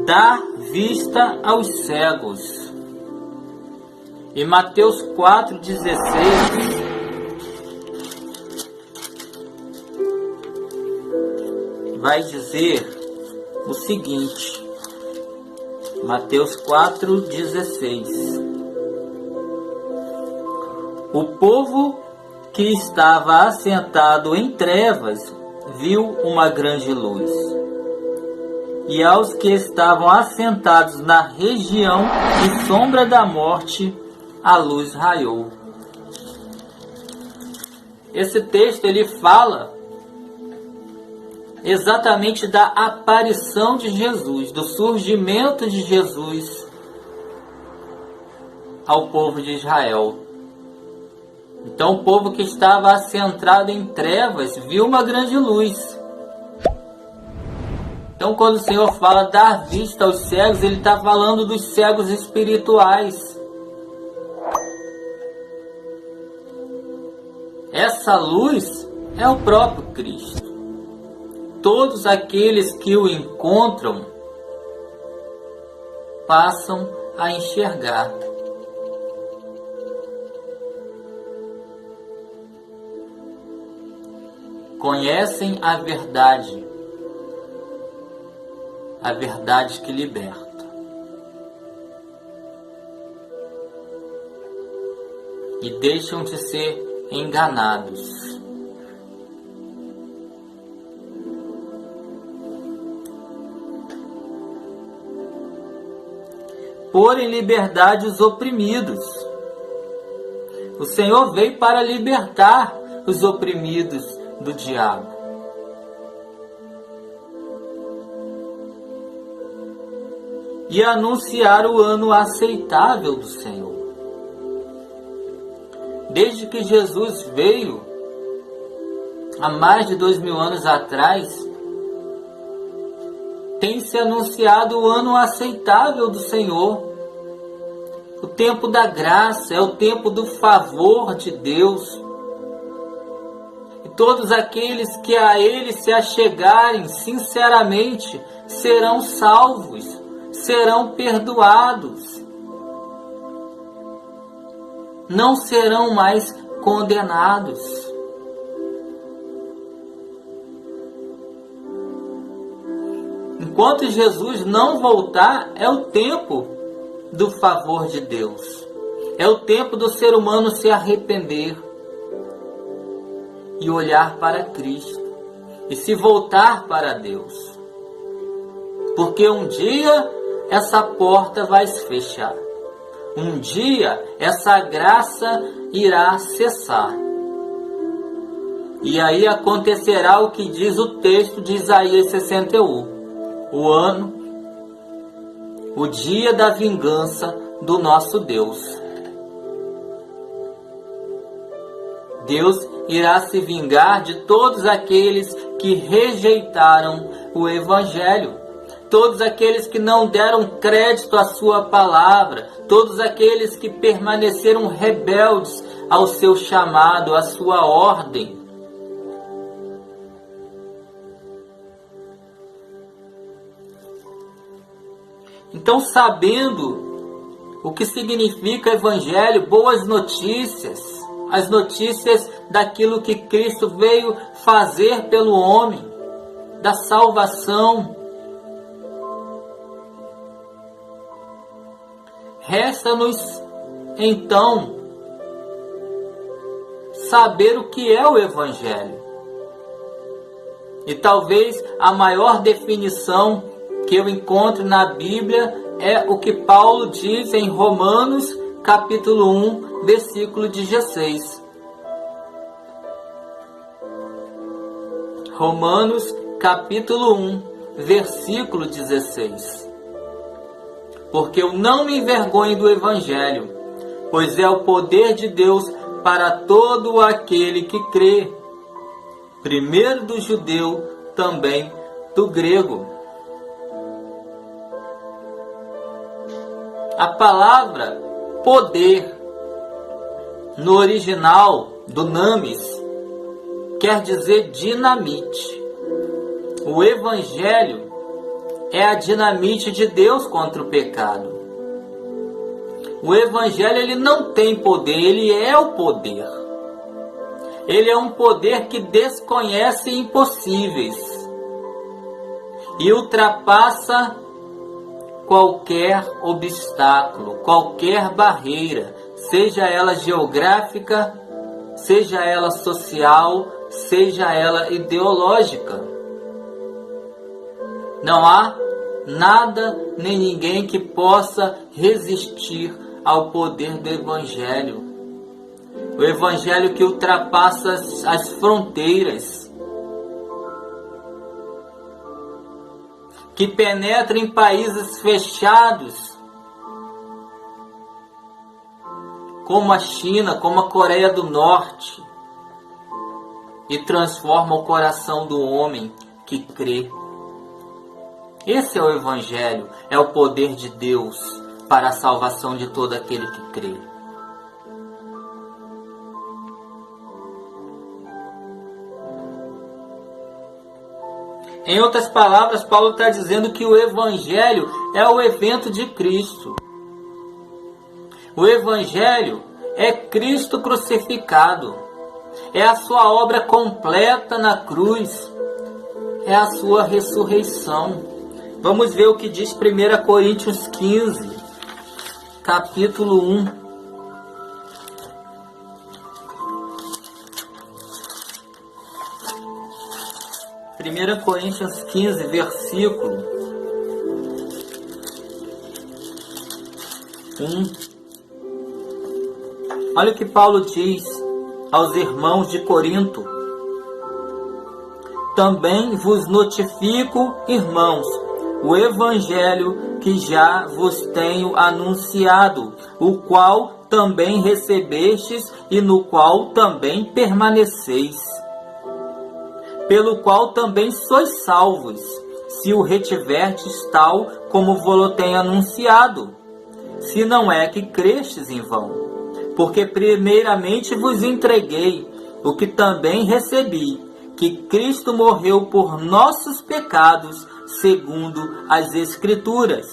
dar vista aos cegos. Em Mateus 4,16, vai dizer o seguinte, Mateus 4,16: O povo que estava assentado em trevas viu uma grande luz, e aos que estavam assentados na região de sombra da morte, a luz raiou. Esse texto ele fala exatamente da aparição de Jesus, do surgimento de Jesus ao povo de Israel. Então o povo que estava assentado em trevas viu uma grande luz. Então quando o Senhor fala dar vista aos cegos, Ele está falando dos cegos espirituais. Essa luz é o próprio Cristo. Todos aqueles que o encontram passam a enxergar. Conhecem a verdade que liberta. E deixam de ser enganados. Pôr em liberdade os oprimidos. O Senhor veio para libertar os oprimidos do diabo. E anunciar o ano aceitável do Senhor. Desde que Jesus veio, há mais de 2000 anos atrás, tem se anunciado o ano aceitável do Senhor. O tempo da graça, é o tempo do favor de Deus. E todos aqueles que a Ele se achegarem sinceramente serão salvos, serão perdoados. Não serão mais condenados. Enquanto Jesus não voltar, é o tempo do favor de Deus. É o tempo do ser humano se arrepender e olhar para Cristo e se voltar para Deus. Porque um dia essa porta vai se fechar. Um dia essa graça irá cessar. E aí acontecerá o que diz o texto de Isaías 61. O dia da vingança do nosso Deus. Deus irá se vingar de todos aqueles que rejeitaram o Evangelho. Todos aqueles que não deram crédito à sua palavra, todos aqueles que permaneceram rebeldes ao seu chamado, à sua ordem. Então, sabendo o que significa Evangelho, boas notícias, as notícias daquilo que Cristo veio fazer pelo homem, da salvação, resta-nos, então, saber o que é o Evangelho. E talvez a maior definição que eu encontro na Bíblia é o que Paulo diz em Romanos, capítulo 1, versículo 16. Romanos, capítulo 1, versículo 16. Porque eu não me envergonho do Evangelho, pois é o poder de Deus para todo aquele que crê, primeiro do judeu, também do grego. A palavra poder, no original do Namis, quer dizer dinamite. O Evangelho é a dinamite de Deus contra o pecado. O Evangelho, ele não tem poder, ele é o poder. Ele é um poder que desconhece impossíveis e ultrapassa qualquer obstáculo, qualquer barreira, seja ela geográfica, seja ela social, seja ela ideológica. Não há nada nem ninguém que possa resistir ao poder do Evangelho. O Evangelho que ultrapassa as fronteiras, que penetra em países fechados, como a China, como a Coreia do Norte, e transforma o coração do homem que crê. Esse é o Evangelho, é o poder de Deus para a salvação de todo aquele que crê. Em outras palavras, Paulo está dizendo que o Evangelho é o evento de Cristo. O Evangelho é Cristo crucificado. É a sua obra completa na cruz. É a sua ressurreição. Vamos ver o que diz 1 Coríntios 15, capítulo 1. 1 Coríntios 15, versículo 1. Olha o que Paulo diz aos irmãos de Corinto. Também vos notifico, irmãos, o evangelho que já vos tenho anunciado, o qual também recebestes e no qual também permaneceis, pelo qual também sois salvos, se o retiverdes tal como vos tenho anunciado, se não é que crestes em vão. Porque primeiramente vos entreguei o que também recebi, que Cristo morreu por nossos pecados, segundo as Escrituras,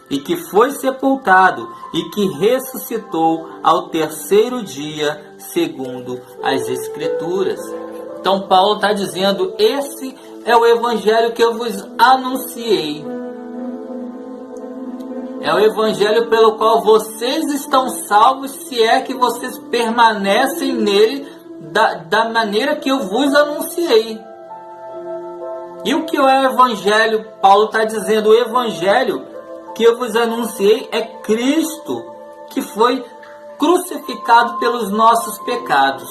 e que foi sepultado, e que ressuscitou ao terceiro dia, segundo as Escrituras. Então Paulo está dizendo, esse é o evangelho que eu vos anunciei. É o evangelho pelo qual vocês estão salvos, se é que vocês permanecem nele da maneira que eu vos anunciei. E o que é o evangelho? Paulo está dizendo, o evangelho que eu vos anunciei é Cristo, que foi crucificado pelos nossos pecados.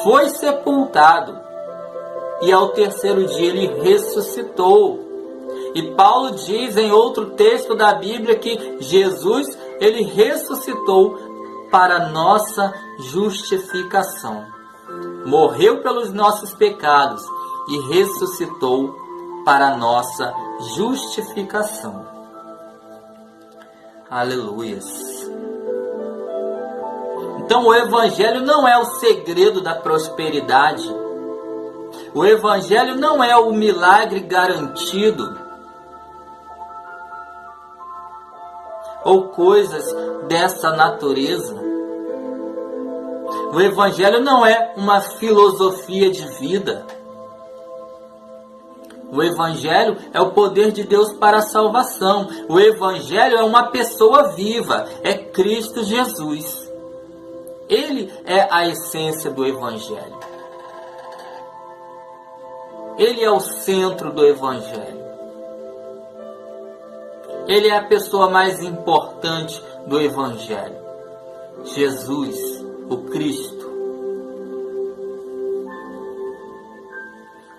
Foi sepultado e ao terceiro dia ele ressuscitou. E Paulo diz em outro texto da Bíblia que Jesus, ele ressuscitou para nossa justificação. Morreu pelos nossos pecados e ressuscitou para nossa justificação. Aleluias. Então o Evangelho não é o segredo da prosperidade. O Evangelho não é o milagre garantido. Ou coisas dessa natureza. O Evangelho não é uma filosofia de vida. O Evangelho é o poder de Deus para a salvação. O Evangelho é uma pessoa viva, é Cristo Jesus. Ele é a essência do Evangelho. Ele é o centro do Evangelho. Ele é a pessoa mais importante do Evangelho. Jesus, o Cristo.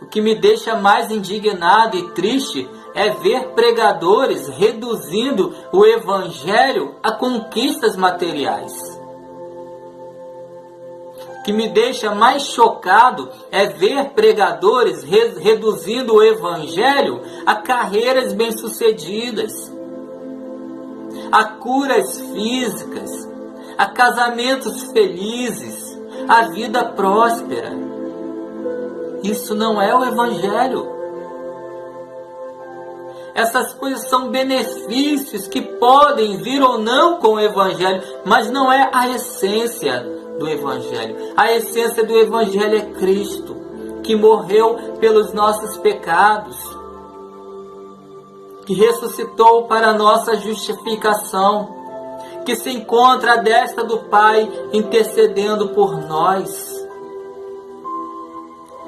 O que me deixa mais indignado e triste é ver pregadores reduzindo o Evangelho a conquistas materiais. O que me deixa mais chocado é ver pregadores reduzindo o Evangelho a carreiras bem-sucedidas, a curas físicas, a casamentos felizes, a vida próspera. Isso não é o Evangelho. Essas coisas são benefícios que podem vir ou não com o Evangelho, mas não é a essência do Evangelho. A essência do Evangelho é Cristo, que morreu pelos nossos pecados, que ressuscitou para a nossa justificação, que se encontra à destra do Pai intercedendo por nós,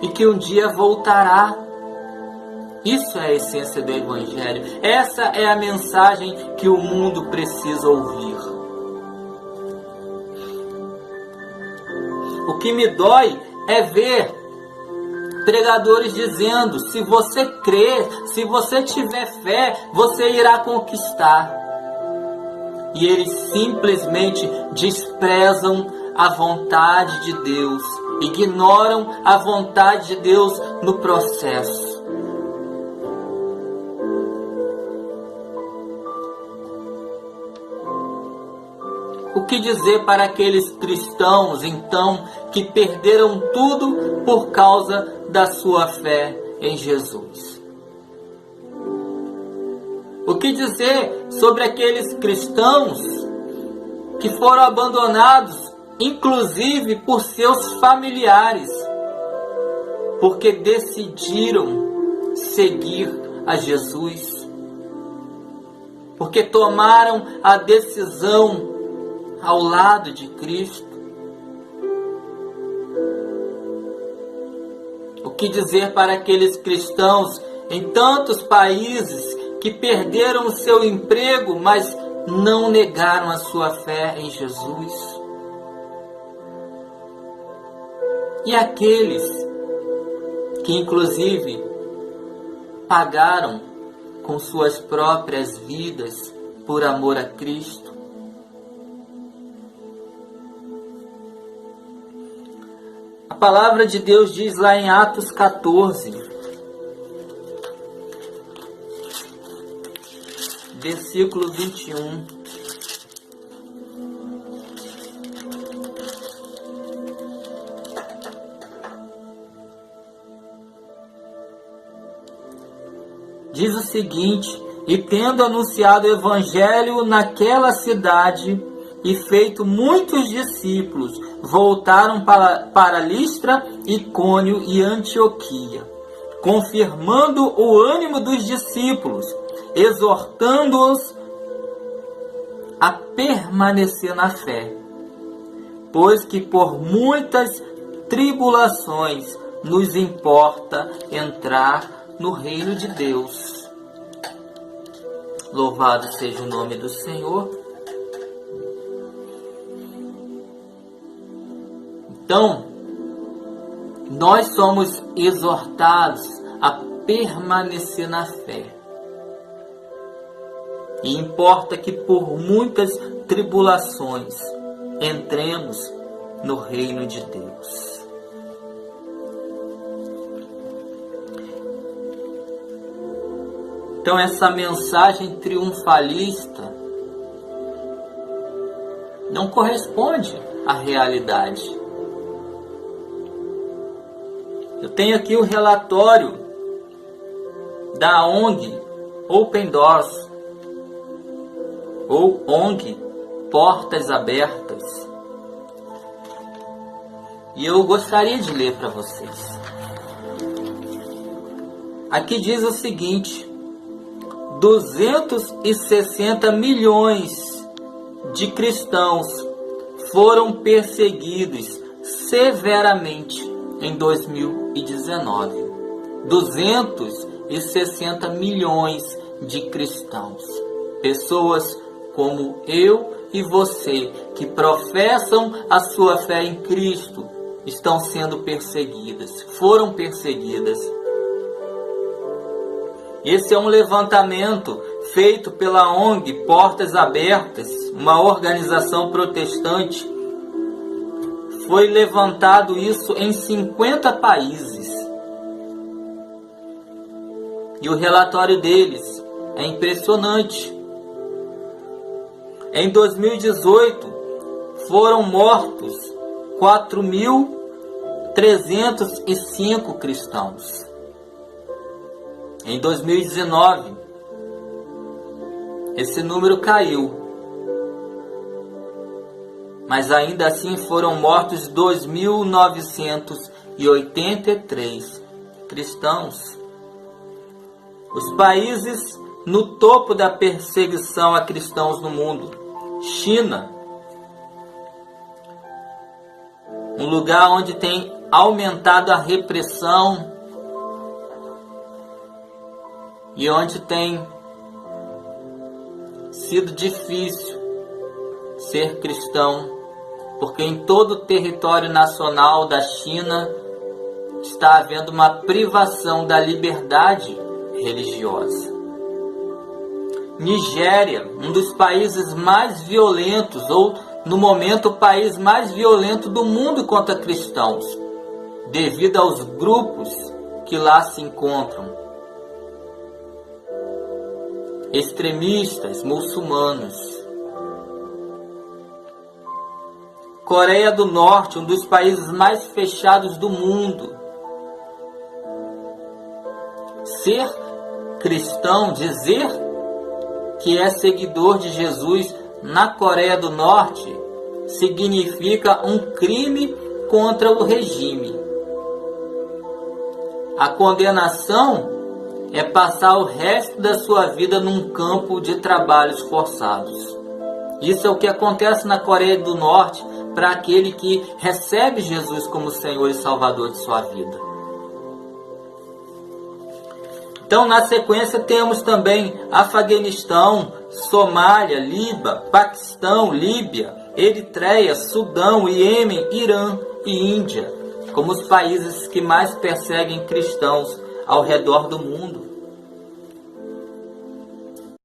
e que um dia voltará. Isso é a essência do Evangelho. Essa é a mensagem que o mundo precisa ouvir. O que me dói é ver pregadores dizendo: se você crer, se você tiver fé, você irá conquistar. E eles simplesmente desprezam a vontade de Deus, ignoram a vontade de Deus no processo. O que dizer para aqueles cristãos, então, que perderam tudo por causa da sua fé em Jesus? O que dizer sobre aqueles cristãos que foram abandonados, inclusive por seus familiares, porque decidiram seguir a Jesus, porque tomaram a decisão ao lado de Cristo? O que dizer para aqueles cristãos em tantos países que perderam o seu emprego, mas não negaram a sua fé em Jesus? E aqueles que inclusive pagaram com suas próprias vidas por amor a Cristo? A palavra de Deus diz lá em Atos 14, versículo 21. Diz o seguinte: e tendo anunciado o Evangelho naquela cidade e feito muitos discípulos, voltaram para Listra, Icônio e Antioquia, confirmando o ânimo dos discípulos, exortando-os a permanecer na fé, pois que por muitas tribulações nos importa entrar no reino de Deus. Louvado seja o nome do Senhor. Então, nós somos exortados a permanecer na fé. E importa que por muitas tribulações entremos no reino de Deus. Então essa mensagem triunfalista não corresponde à realidade. Eu tenho aqui o relatório da ONG Open Doors, ou ONG Portas Abertas. E eu gostaria de ler para vocês. Aqui diz o seguinte: 260 milhões de cristãos foram perseguidos severamente em 2019. 260 milhões de cristãos. Pessoas como eu e você, que professam a sua fé em Cristo, estão sendo perseguidas, foram perseguidas. Esse é um levantamento feito pela ONG Portas Abertas, uma organização protestante. Foi levantado isso em 50 países. E o relatório deles é impressionante. Em 2018, foram mortos 4.305 cristãos. Em 2019, esse número caiu. Mas ainda assim foram mortos 2.983 cristãos. Os países no topo da perseguição a cristãos no mundo. China, um lugar onde tem aumentado a repressão e onde tem sido difícil ser cristão, porque em todo o território nacional da China está havendo uma privação da liberdade religiosa. Nigéria, um dos países mais violentos, ou no momento o país mais violento do mundo contra cristãos, devido aos grupos que lá se encontram. Extremistas muçulmanos. Coreia do Norte, um dos países mais fechados do mundo. Ser cristão, dizer que é seguidor de Jesus na Coreia do Norte, significa um crime contra o regime. A condenação é passar o resto da sua vida num campo de trabalhos forçados. Isso é o que acontece na Coreia do Norte para aquele que recebe Jesus como Senhor e Salvador de sua vida. Então, na sequência, temos também Afeganistão, Somália, Líbano, Paquistão, Líbia, Eritreia, Sudão, Iêmen, Irã e Índia, como os países que mais perseguem cristãos ao redor do mundo.